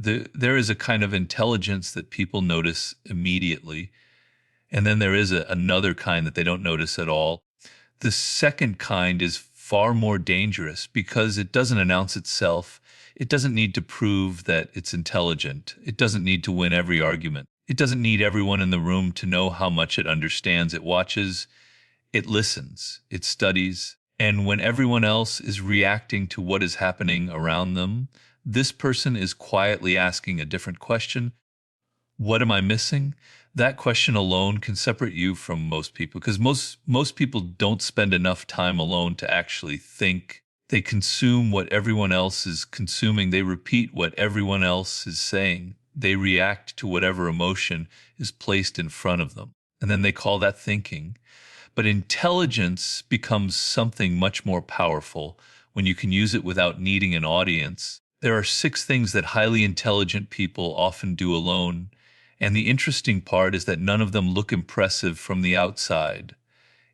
There is a kind of intelligence that people notice immediately, and then there is another kind that they don't notice at all. The second kind is far more dangerous because it doesn't announce itself. It doesn't need to prove that it's intelligent. It doesn't need to win every argument. It doesn't need everyone in the room to know how much it understands. It watches, it listens, it studies, and when everyone else is reacting to what is happening around them, this person is quietly asking a different question. What am I missing? That question alone can separate you from most people because most people don't spend enough time alone to actually think. They consume what everyone else is consuming. They repeat what everyone else is saying. They react to whatever emotion is placed in front of them. And then they call that thinking. But intelligence becomes something much more powerful when you can use it without needing an audience. There are 6 things that highly intelligent people often do alone, and the interesting part is that none of them look impressive from the outside.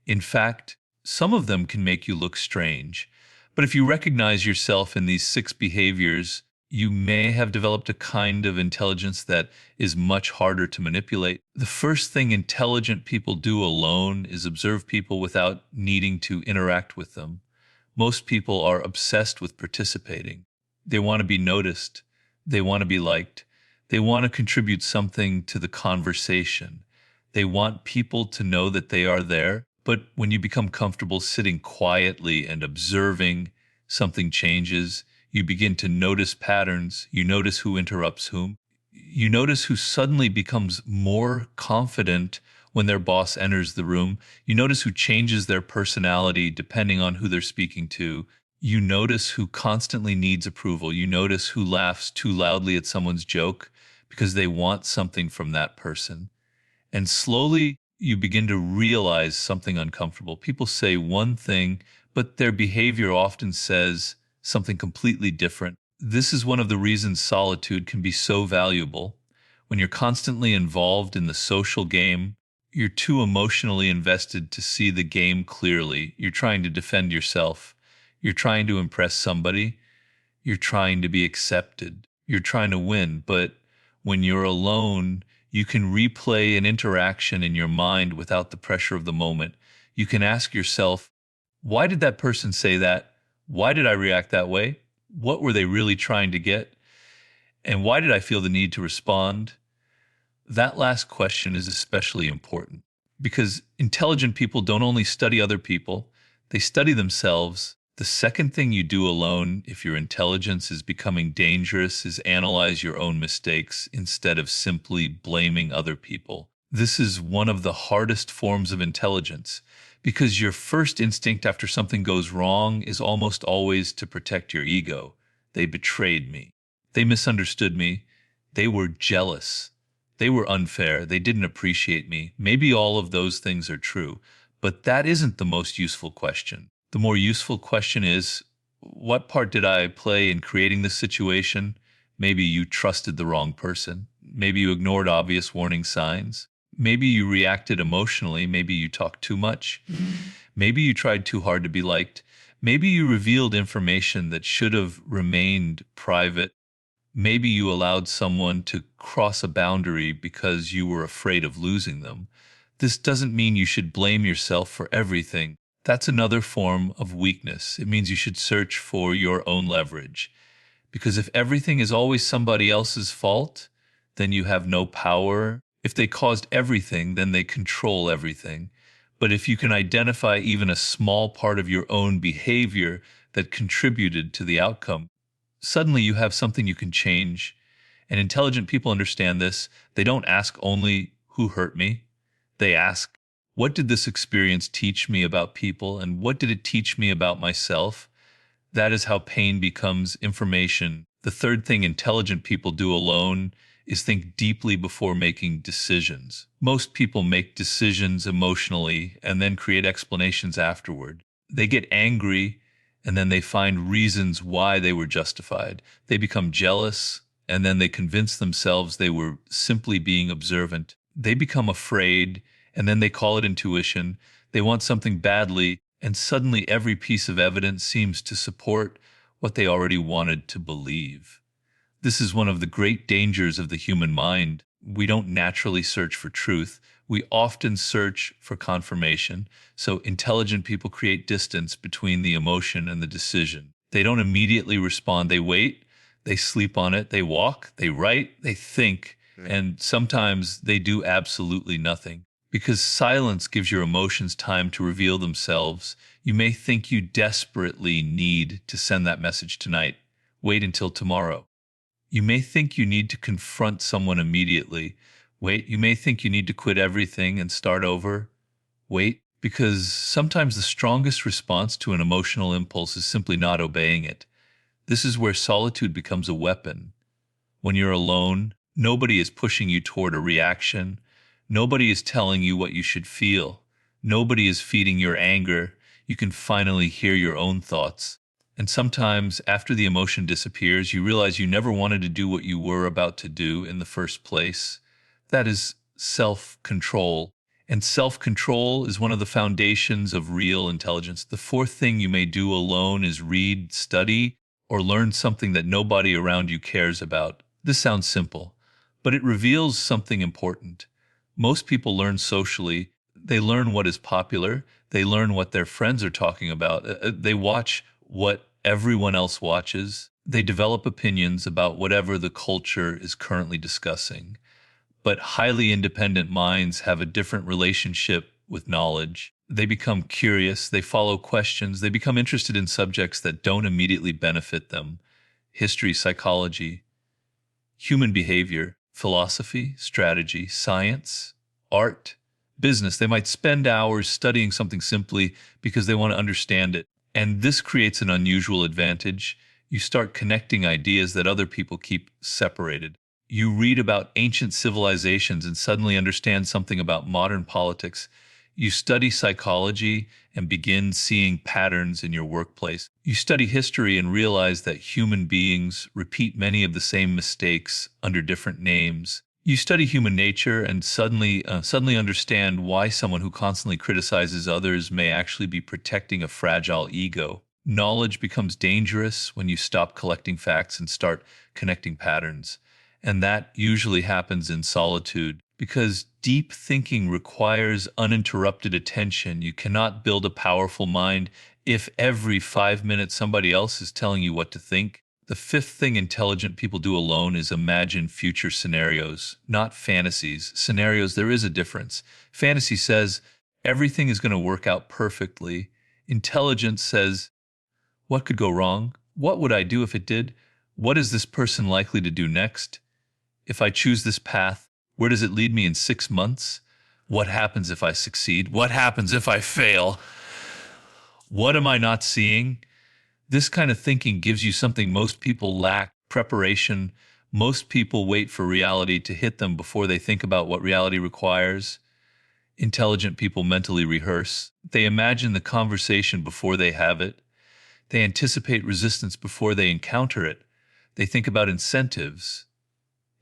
In fact, some of them can make you look strange. But if you recognize yourself in these 6 behaviors, you may have developed a kind of intelligence that is much harder to manipulate. The first thing intelligent people do alone is observe people without needing to interact with them. Most people are obsessed with participating. They want to be noticed. They want to be liked. They want to contribute something to the conversation. They want people to know that they are there. But when you become comfortable sitting quietly and observing, something changes. You begin to notice patterns. You notice who interrupts whom. You notice who suddenly becomes more confident when their boss enters the room. You notice who changes their personality depending on who they're speaking to. You notice who constantly needs approval. You notice who laughs too loudly at someone's joke because they want something from that person. And slowly you begin to realize something uncomfortable. People say one thing, but their behavior often says something completely different. This is one of the reasons solitude can be so valuable. When you're constantly involved in the social game, you're too emotionally invested to see the game clearly. You're trying to defend yourself. You're trying to impress somebody. You're trying to be accepted. You're trying to win. But when you're alone, you can replay an interaction in your mind without the pressure of the moment. You can ask yourself, why did that person say that? Why did I react that way? What were they really trying to get? And why did I feel the need to respond? That last question is especially important because intelligent people don't only study other people, they study themselves. The second thing you do alone, if your intelligence is becoming dangerous, is analyze your own mistakes instead of simply blaming other people. This is one of the hardest forms of intelligence because your first instinct after something goes wrong is almost always to protect your ego. They betrayed me. They misunderstood me. They were jealous. They were unfair. They didn't appreciate me. Maybe all of those things are true, but that isn't the most useful question. The more useful question is, what part did I play in creating this situation? Maybe you trusted the wrong person. Maybe you ignored obvious warning signs. Maybe you reacted emotionally. Maybe you talked too much. Maybe you tried too hard to be liked. Maybe you revealed information that should have remained private. Maybe you allowed someone to cross a boundary because you were afraid of losing them. This doesn't mean you should blame yourself for everything. That's another form of weakness. It means you should search for your own leverage. Because if everything is always somebody else's fault, then you have no power. If they caused everything, then they control everything. But if you can identify even a small part of your own behavior that contributed to the outcome, suddenly you have something you can change. And intelligent people understand this. They don't ask only, who hurt me? They ask, what did this experience teach me about people, and what did it teach me about myself? That is how pain becomes information. The third thing intelligent people do alone is think deeply before making decisions. Most people make decisions emotionally and then create explanations afterward. They get angry and then they find reasons why they were justified. They become jealous and then they convince themselves they were simply being observant. They become afraid and then they call it intuition. They want something badly, and suddenly every piece of evidence seems to support what they already wanted to believe. This is one of the great dangers of the human mind. We don't naturally search for truth. We often search for confirmation. So intelligent people create distance between the emotion and the decision. They don't immediately respond. They wait, they sleep on it, they walk, they write, they think, Right. and sometimes they do absolutely nothing. Because silence gives your emotions time to reveal themselves. You may think you desperately need to send that message tonight. Wait until tomorrow. You may think you need to confront someone immediately. Wait, you may think you need to quit everything and start over. Wait, because sometimes the strongest response to an emotional impulse is simply not obeying it. This is where solitude becomes a weapon. When you're alone, nobody is pushing you toward a reaction. Nobody is telling you what you should feel. Nobody is feeding your anger. You can finally hear your own thoughts. And sometimes, after the emotion disappears, you realize you never wanted to do what you were about to do in the first place. That is self control. And self control is one of the foundations of real intelligence. The fourth thing you may do alone is read, study, or learn something that nobody around you cares about. This sounds simple, but it reveals something important. Most people learn socially. They learn what is popular. They learn what their friends are talking about. They watch what everyone else watches. They develop opinions about whatever the culture is currently discussing. But highly independent minds have a different relationship with knowledge. They become curious, they follow questions, they become interested in subjects that don't immediately benefit them. History, psychology, human behavior, philosophy, strategy, science, art, business. They might spend hours studying something simply because they want to understand it. And this creates an unusual advantage. You start connecting ideas that other people keep separated. You read about ancient civilizations and suddenly understand something about modern politics. You study psychology and begin seeing patterns in your workplace. You study history and realize that human beings repeat many of the same mistakes under different names. You study human nature and suddenly understand why someone who constantly criticizes others may actually be protecting a fragile ego. Knowledge becomes dangerous when you stop collecting facts and start connecting patterns. And that usually happens in solitude because deep thinking requires uninterrupted attention. You cannot build a powerful mind if every 5 minutes somebody else is telling you what to think. The fifth thing intelligent people do alone is imagine future scenarios, not fantasies. Scenarios, there is a difference. Fantasy says everything is going to work out perfectly. Intelligence says, what could go wrong? What would I do if it did? What is this person likely to do next? If I choose this path, where does it lead me in 6 months? What happens if I succeed? What happens if I fail? What am I not seeing? This kind of thinking gives you something most people lack: preparation. Most people wait for reality to hit them before they think about what reality requires. Intelligent people mentally rehearse. They imagine the conversation before they have it. They anticipate resistance before they encounter it. They think about incentives.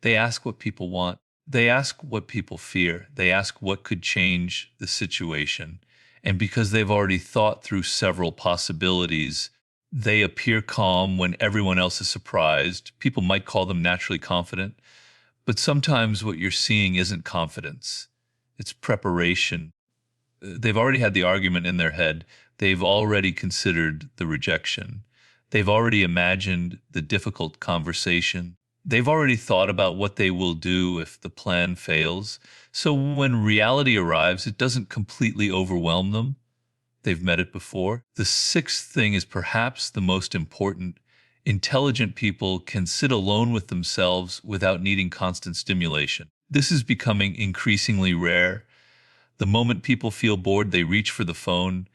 They ask what people want. They ask what people fear. They ask what could change the situation. And because they've already thought through several possibilities, they appear calm when everyone else is surprised. People might call them naturally confident, but sometimes what you're seeing isn't confidence, it's preparation. They've already had the argument in their head. They've already considered the rejection. They've already imagined the difficult conversation. They've already thought about what they will do if the plan fails. So when reality arrives, it doesn't completely overwhelm them. They've met it before. The sixth thing is perhaps the most important. Intelligent people can sit alone with themselves without needing constant stimulation. This is becoming increasingly rare. The moment people feel bored, they reach for the phone.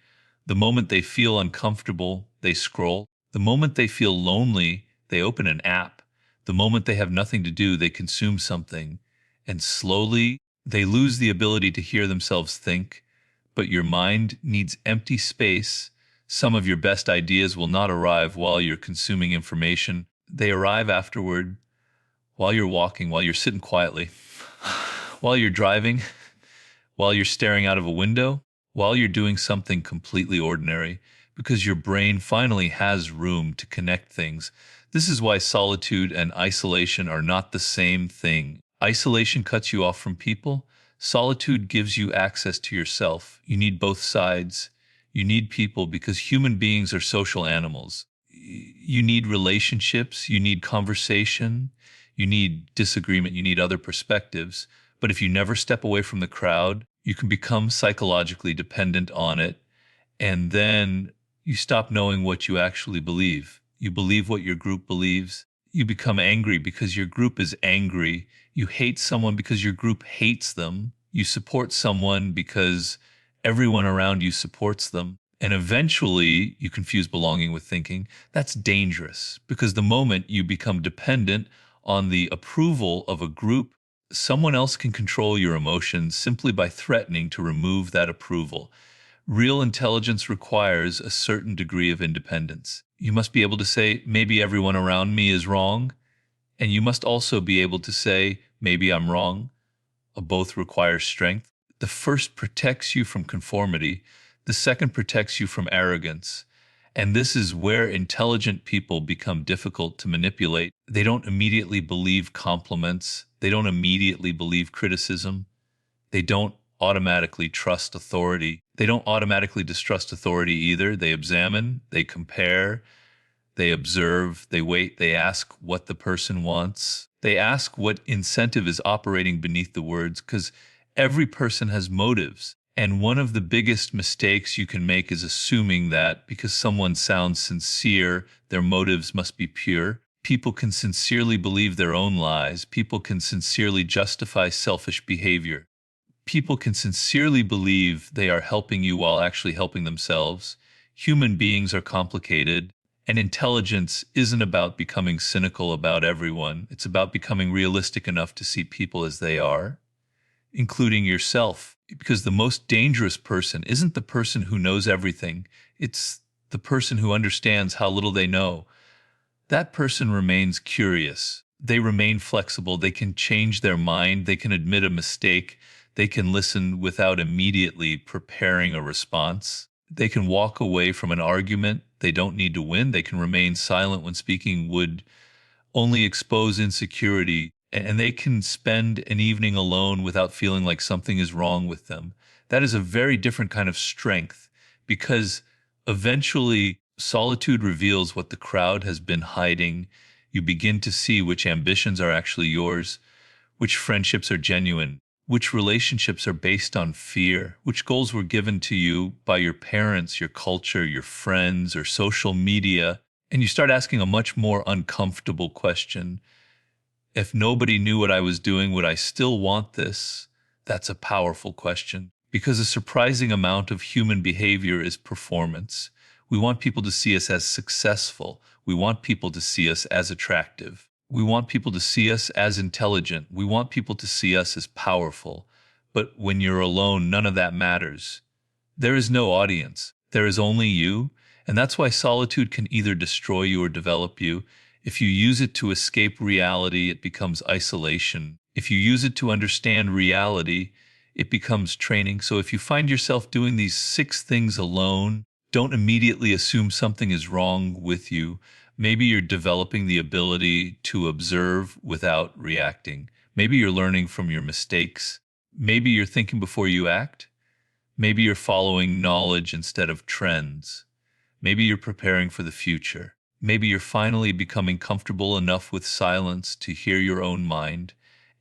The moment they feel uncomfortable, they scroll. The moment they feel lonely, they open an app. The moment they have nothing to do, they consume something. And slowly, they lose the ability to hear themselves think. But your mind needs empty space. Some of your best ideas will not arrive while you're consuming information. They arrive afterward, while you're walking, while you're sitting quietly, while you're driving, while you're staring out of a window, while you're doing something completely ordinary, because your brain finally has room to connect things. This is why solitude and isolation are not the same thing. Isolation cuts you off from people. Solitude gives you access to yourself. You need both sides. You need people because human beings are social animals. You need relationships. You need conversation. You need disagreement. You need other perspectives. But if you never step away from the crowd, you can become psychologically dependent on it. And then you stop knowing what you actually believe. You believe what your group believes. You become angry because your group is angry. You hate someone because your group hates them. You support someone because everyone around you supports them. And eventually, you confuse belonging with thinking. That's dangerous because the moment you become dependent on the approval of a group, someone else can control your emotions simply by threatening to remove that approval. Real intelligence requires a certain degree of independence. You must be able to say, maybe everyone around me is wrong. And you must also be able to say, maybe I'm wrong. Both require strength. The first protects you from conformity. The second protects you from arrogance. And this is where intelligent people become difficult to manipulate. They don't immediately believe compliments. They don't immediately believe criticism. They don't automatically trust authority. They don't automatically distrust authority either. They examine, they compare, they observe, they wait, they ask what the person wants. They ask what incentive is operating beneath the words because every person has motives. And one of the biggest mistakes you can make is assuming that because someone sounds sincere, their motives must be pure. People can sincerely believe their own lies. People can sincerely justify selfish behavior. People can sincerely believe they are helping you while actually helping themselves. Human beings are complicated, and intelligence isn't about becoming cynical about everyone. It's about becoming realistic enough to see people as they are, including yourself. Because the most dangerous person isn't the person who knows everything, it's the person who understands how little they know. That person remains curious. They remain flexible. They can change their mind. They can admit a mistake. They can listen without immediately preparing a response. They can walk away from an argument. They don't need to win. They can remain silent when speaking would only expose insecurity, and they can spend an evening alone without feeling like something is wrong with them. That is a very different kind of strength because eventually solitude reveals what the crowd has been hiding. You begin to see which ambitions are actually yours, which friendships are genuine, which relationships are based on fear, which goals were given to you by your parents, your culture, your friends, or social media. And you start asking a much more uncomfortable question. If nobody knew what I was doing, would I still want this? That's a powerful question because a surprising amount of human behavior is performance. We want people to see us as successful. We want people to see us as attractive. We want people to see us as intelligent. We want people to see us as powerful. But when you're alone, none of that matters. There is no audience. There is only you. And that's why solitude can either destroy you or develop you. If you use it to escape reality, it becomes isolation. If you use it to understand reality, it becomes training. So if you find yourself doing these 6 things alone, don't immediately assume something is wrong with you. Maybe you're developing the ability to observe without reacting. Maybe you're learning from your mistakes. Maybe you're thinking before you act. Maybe you're following knowledge instead of trends. Maybe you're preparing for the future. Maybe you're finally becoming comfortable enough with silence to hear your own mind.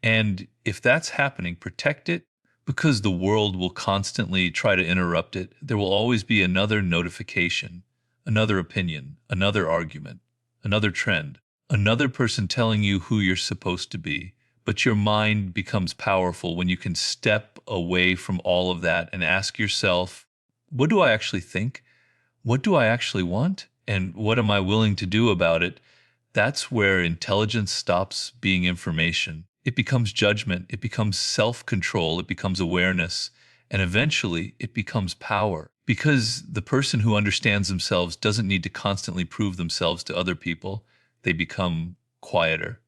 And if that's happening, protect it because the world will constantly try to interrupt it. There will always be another notification, another opinion, another argument, another trend, another person telling you who you're supposed to be. But your mind becomes powerful when you can step away from all of that and ask yourself, what do I actually think? What do I actually want? And what am I willing to do about it? That's where intelligence stops being information. It becomes judgment. It becomes self-control. It becomes awareness. And eventually it becomes power. Because the person who understands themselves doesn't need to constantly prove themselves to other people. They become quieter,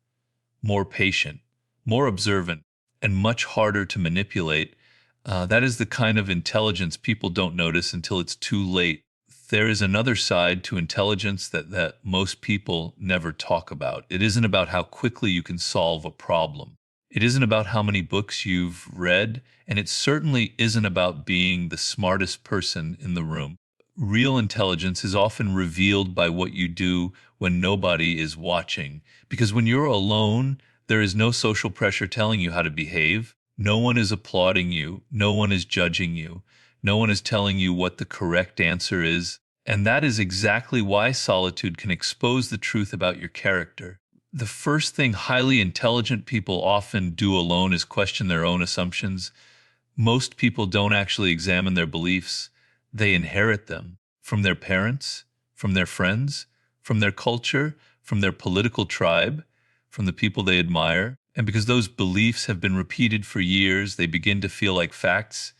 more patient, more observant, and much harder to manipulate. That is the kind of intelligence people don't notice until it's too late. There is another side to intelligence that most people never talk about. It isn't about how quickly you can solve a problem. It isn't about how many books you've read, and it certainly isn't about being the smartest person in the room. Real intelligence is often revealed by what you do when nobody is watching. Because when you're alone, there is no social pressure telling you how to behave. No one is applauding you. No one is judging you. No one is telling you what the correct answer is. And that is exactly why solitude can expose the truth about your character. The first thing highly intelligent people often do alone is question their own assumptions. Most people don't actually examine their beliefs. They inherit them from their parents, from their friends, from their culture, from their political tribe, from the people they admire. And because those beliefs have been repeated for years, they begin to feel like facts.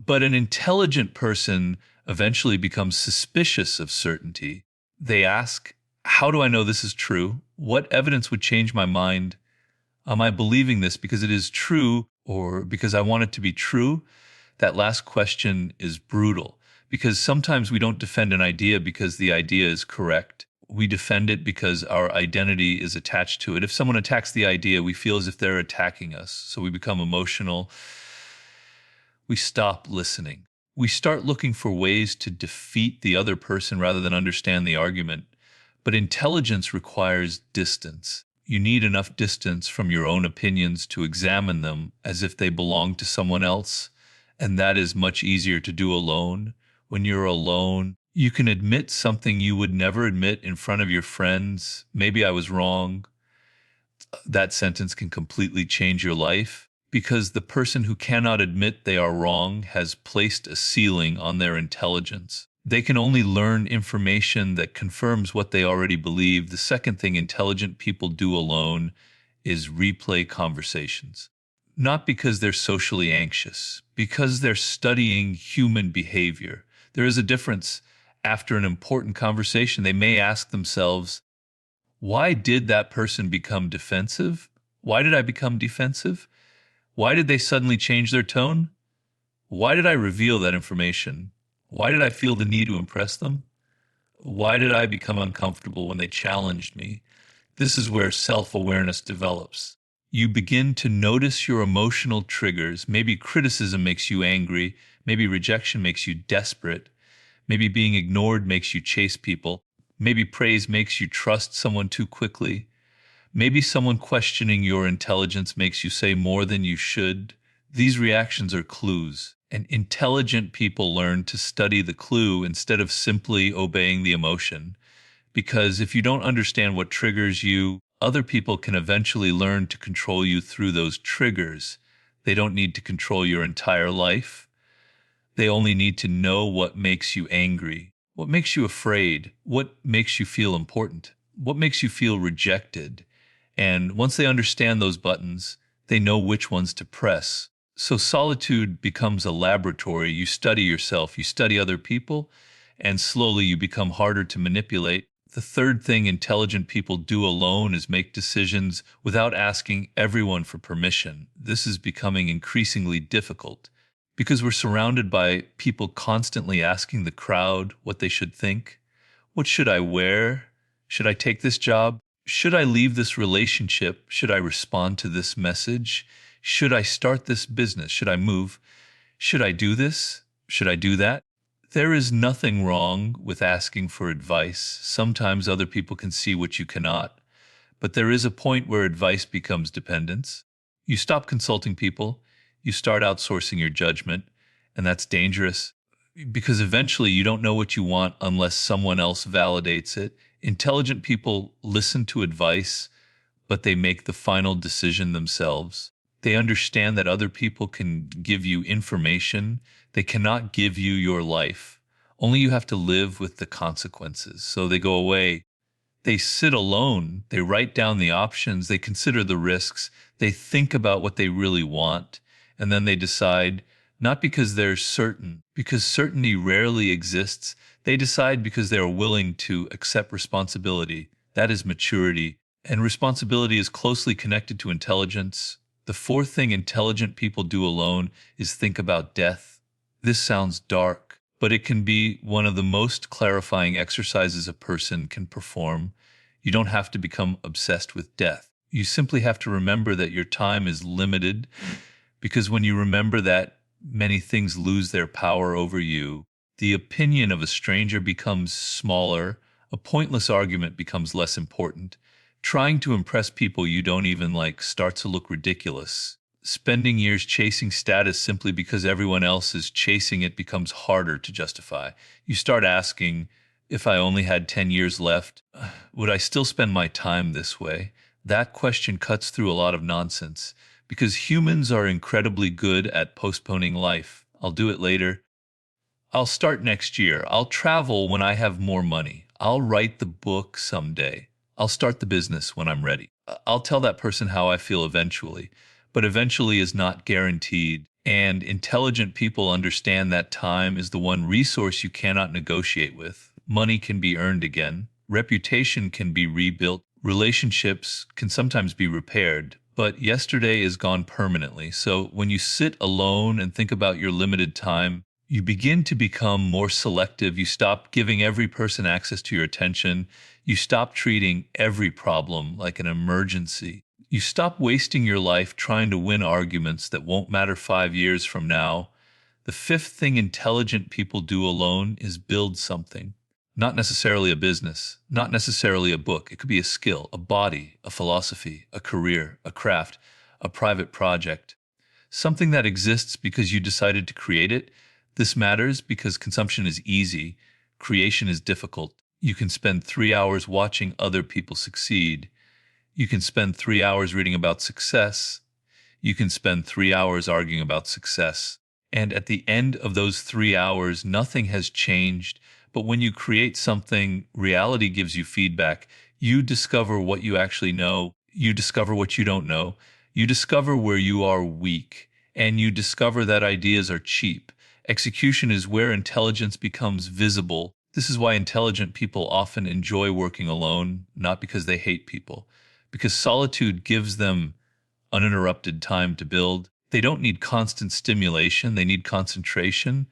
But an intelligent person eventually becomes suspicious of certainty. They ask, how do I know this is true? What evidence would change my mind? Am I believing this because it is true or because I want it to be true? That last question is brutal because sometimes we don't defend an idea because the idea is correct. We defend it because our identity is attached to it. If someone attacks the idea, we feel as if they're attacking us. So we become emotional. We stop listening. We start looking for ways to defeat the other person rather than understand the argument. But intelligence requires distance. You need enough distance from your own opinions to examine them as if they belong to someone else. And that is much easier to do alone. When you're alone, you can admit something you would never admit in front of your friends. Maybe I was wrong. That sentence can completely change your life because the person who cannot admit they are wrong has placed a ceiling on their intelligence. They can only learn information that confirms what they already believe. The second thing intelligent people do alone is replay conversations. Not because they're socially anxious, because they're studying human behavior. There is a difference. After an important conversation, they may ask themselves, why did that person become defensive? Why did I become defensive? Why did they suddenly change their tone? Why did I reveal that information? Why did I feel the need to impress them? Why did I become uncomfortable when they challenged me? This is where self-awareness develops. You begin to notice your emotional triggers. Maybe criticism makes you angry. Maybe rejection makes you desperate. Maybe being ignored makes you chase people. Maybe praise makes you trust someone too quickly. Maybe someone questioning your intelligence makes you say more than you should. These reactions are clues, and intelligent people learn to study the clue instead of simply obeying the emotion. Because if you don't understand what triggers you, other people can eventually learn to control you through those triggers. They don't need to control your entire life. They only need to know what makes you angry, what makes you afraid, what makes you feel important, what makes you feel rejected. And once they understand those buttons, they know which ones to press. So solitude becomes a laboratory. You study yourself, you study other people, and slowly you become harder to manipulate. The third thing intelligent people do alone is make decisions without asking everyone for permission. This is becoming increasingly difficult because we're surrounded by people constantly asking the crowd what they should think. What should I wear? Should I take this job? Should I leave this relationship? Should I respond to this message? Should I start this business? Should I move? Should I do this? Should I do that? There is nothing wrong with asking for advice. Sometimes other people can see what you cannot. But there is a point where advice becomes dependence. You stop consulting people. You start outsourcing your judgment. And that's dangerous because eventually you don't know what you want unless someone else validates it. Intelligent people listen to advice, but they make the final decision themselves. They understand that other people can give you information. They cannot give you your life. Only you have to live with the consequences. So they go away. They sit alone. They write down the options. They consider the risks. They think about what they really want. And then they decide, not because they're certain, because certainty rarely exists. They decide because they are willing to accept responsibility. That is maturity. And responsibility is closely connected to intelligence. The fourth thing intelligent people do alone is think about death. This sounds dark, but it can be one of the most clarifying exercises a person can perform. You don't have to become obsessed with death. You simply have to remember that your time is limited, because when you remember that, many things lose their power over you. The opinion of a stranger becomes smaller, a pointless argument becomes less important. Trying to impress people you don't even like starts to look ridiculous. Spending years chasing status simply because everyone else is chasing it becomes harder to justify. You start asking, if I only had 10 years left, would I still spend my time this way? That question cuts through a lot of nonsense, because humans are incredibly good at postponing life. I'll do it later. I'll start next year. I'll travel when I have more money. I'll write the book someday. I'll start the business when I'm ready. I'll tell that person how I feel eventually. But eventually is not guaranteed. And intelligent people understand that time is the one resource you cannot negotiate with. Money can be earned again. Reputation can be rebuilt. Relationships can sometimes be repaired. But yesterday is gone permanently. So when you sit alone and think about your limited time, you begin to become more selective. You stop giving every person access to your attention. You stop treating every problem like an emergency. You stop wasting your life trying to win arguments that won't matter 5 years from now. The fifth thing intelligent people do alone is build something. Not necessarily a business, not necessarily a book. It could be a skill, a body, a philosophy, a career, a craft, a private project. Something that exists because you decided to create it. This matters because consumption is easy, creation is difficult. You can spend 3 hours watching other people succeed. You can spend 3 hours reading about success. You can spend 3 hours arguing about success. And at the end of those 3 hours, nothing has changed. But when you create something, reality gives you feedback. You discover what you actually know. You discover what you don't know. You discover where you are weak. And you discover that ideas are cheap. Execution is where intelligence becomes visible. This is why intelligent people often enjoy working alone, not because they hate people, because solitude gives them uninterrupted time to build. They don't need constant stimulation, they need concentration,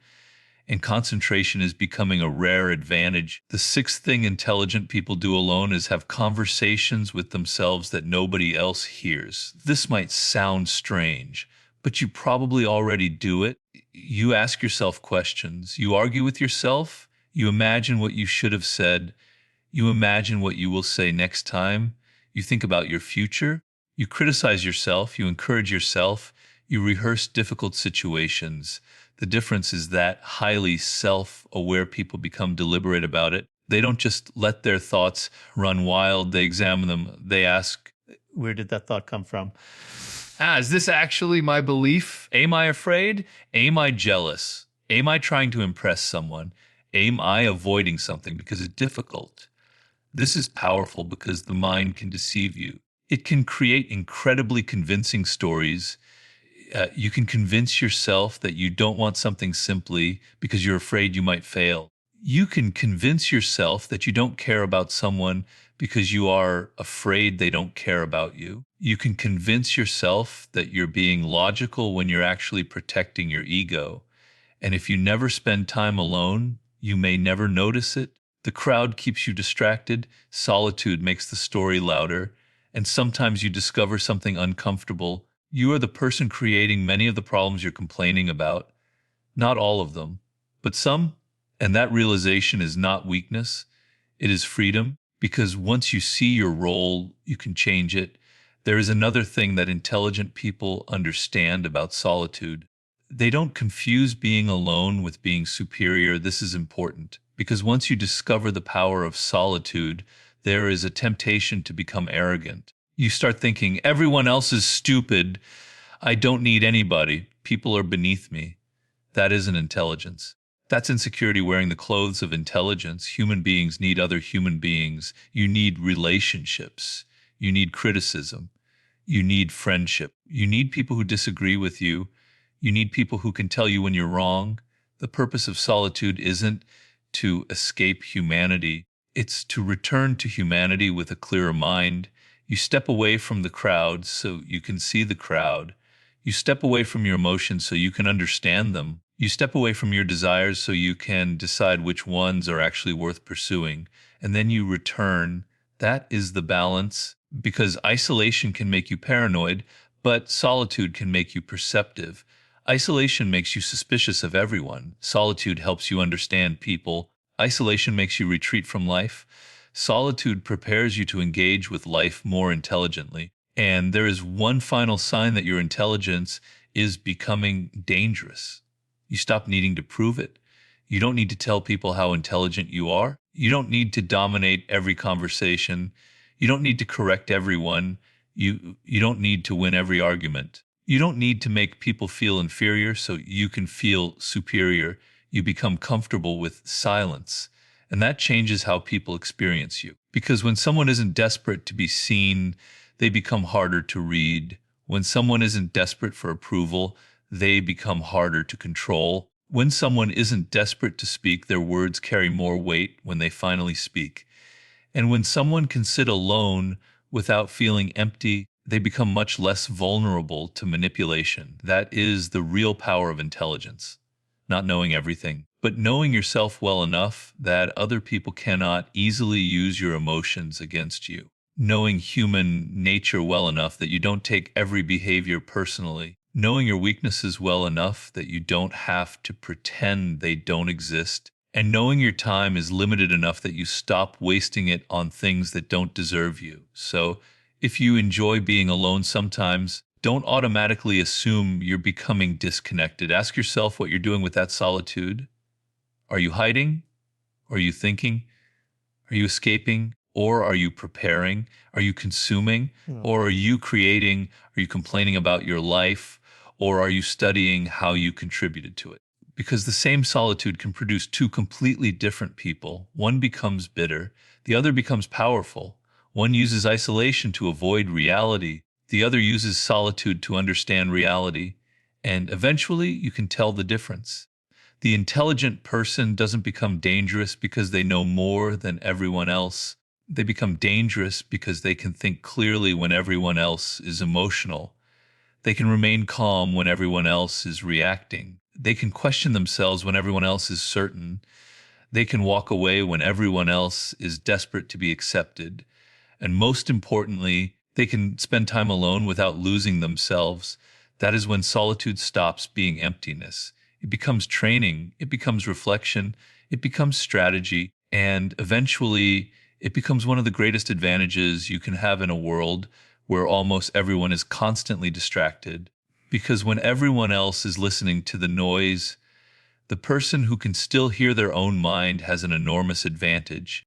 and concentration is becoming a rare advantage. The sixth thing intelligent people do alone is have conversations with themselves that nobody else hears. This might sound strange, but you probably already do it. You ask yourself questions. You argue with yourself. You imagine what you should have said. You imagine what you will say next time. You think about your future. You criticize yourself. You encourage yourself. You rehearse difficult situations. The difference is that highly self-aware people become deliberate about it. They don't just let their thoughts run wild. They examine them. They ask, Where did that thought come from? is this actually my belief? Am I afraid? Am I jealous? Am I trying to impress someone? Am I avoiding something because it's difficult? This is powerful because the mind can deceive you. It can create incredibly convincing stories. You can convince yourself that you don't want something simply because you're afraid you might fail. You can convince yourself that you don't care about someone because you are afraid they don't care about you. You can convince yourself that you're being logical when you're actually protecting your ego. And if you never spend time alone, you may never notice it. The crowd keeps you distracted. Solitude makes the story louder. And sometimes you discover something uncomfortable. You are the person creating many of the problems you're complaining about. Not all of them, but some. And that realization is not weakness. It is freedom, because once you see your role, you can change it. There is another thing that intelligent people understand about solitude. They don't confuse being alone with being superior. This is important because once you discover the power of solitude, there is a temptation to become arrogant. You start thinking, everyone else is stupid. I don't need anybody. People are beneath me. That isn't intelligence. That's insecurity wearing the clothes of intelligence. Human beings need other human beings. You need relationships. You need criticism. You need friendship. You need people who disagree with you. You need people who can tell you when you're wrong. The purpose of solitude isn't to escape humanity. It's to return to humanity with a clearer mind. You step away from the crowd so you can see the crowd. You step away from your emotions so you can understand them. You step away from your desires so you can decide which ones are actually worth pursuing, and then you return. That is the balance, because isolation can make you paranoid, but solitude can make you perceptive. Isolation makes you suspicious of everyone. Solitude helps you understand people. Isolation makes you retreat from life. Solitude prepares you to engage with life more intelligently. And there is one final sign that your intelligence is becoming dangerous. You stop needing to prove it. You don't need to tell people how intelligent you are. You don't need to dominate every conversation. You don't need to correct everyone. You don't need to win every argument. You don't need to make people feel inferior so you can feel superior. You become comfortable with silence. And that changes how people experience you. Because when someone isn't desperate to be seen, they become harder to read. When someone isn't desperate for approval, they become harder to control. When someone isn't desperate to speak, their words carry more weight when they finally speak. And when someone can sit alone without feeling empty, they become much less vulnerable to manipulation. That is the real power of intelligence. Not knowing everything, but knowing yourself well enough that other people cannot easily use your emotions against you. Knowing human nature well enough that you don't take every behavior personally. Knowing your weaknesses well enough that you don't have to pretend they don't exist. And knowing your time is limited enough that you stop wasting it on things that don't deserve you. So, if you enjoy being alone sometimes, don't automatically assume you're becoming disconnected. Ask yourself what you're doing with that solitude. Are you hiding? Are you thinking? Are you escaping? Or are you preparing? Are you consuming? Hmm. Or are you creating? Are you complaining about your life? Or are you studying how you contributed to it? Because the same solitude can produce two completely different people. One becomes bitter, the other becomes powerful. One uses isolation to avoid reality, the other uses solitude to understand reality. And eventually, you can tell the difference. The intelligent person doesn't become dangerous because they know more than everyone else. They become dangerous because they can think clearly when everyone else is emotional. They can remain calm when everyone else is reacting. They can question themselves when everyone else is certain. They can walk away when everyone else is desperate to be accepted. And most importantly, they can spend time alone without losing themselves. That is when solitude stops being emptiness. It becomes training, it becomes reflection, it becomes strategy, and eventually it becomes one of the greatest advantages you can have in a world where almost everyone is constantly distracted. Because when everyone else is listening to the noise, the person who can still hear their own mind has an enormous advantage.